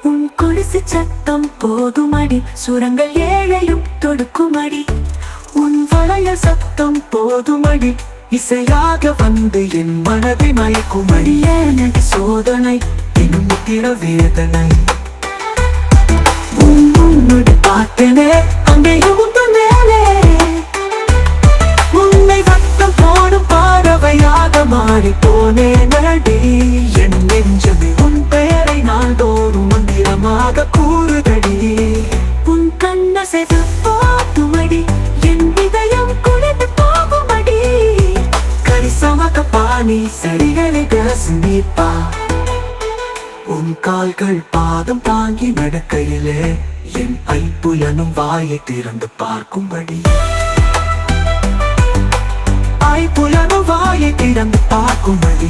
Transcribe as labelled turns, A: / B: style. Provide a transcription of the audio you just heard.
A: உன் கொலுசு சத்தம் போதுமடி, சுரங்கள் ஏழையும் தொடுக்குமடி. உன் வளையல் சத்தம் போதுமடி, இசையாக வந்து என் மனதை மயக்குமடி. ஏனடி சோதனை, எனும் முத்திர வேதனை. உன்னுடைய பார்த்தனே அங்கேயும் உங்கள் மேலே, உன்னை வட்டம் போடும் பாறவையாக மாறி போனே நடி. என் நெஞ்சமே உன் பெயரை நாள்தோறும் மந்திரமாக கூறுதடி. உன் கண்ணசைவு போதுமடி, என் இதயம் குளிர்ந்து போகுமடி. கரிசமக பாணி சரிகளை ரசிப்பா. உன் கால்கள் பாதம் தாங்கி நடக்கையிலே என் ஐப்புலனும் வாயை திறந்து பார்க்கும்படி. ஐப்புலனும் வாயை திறந்து பார்க்கும்படி.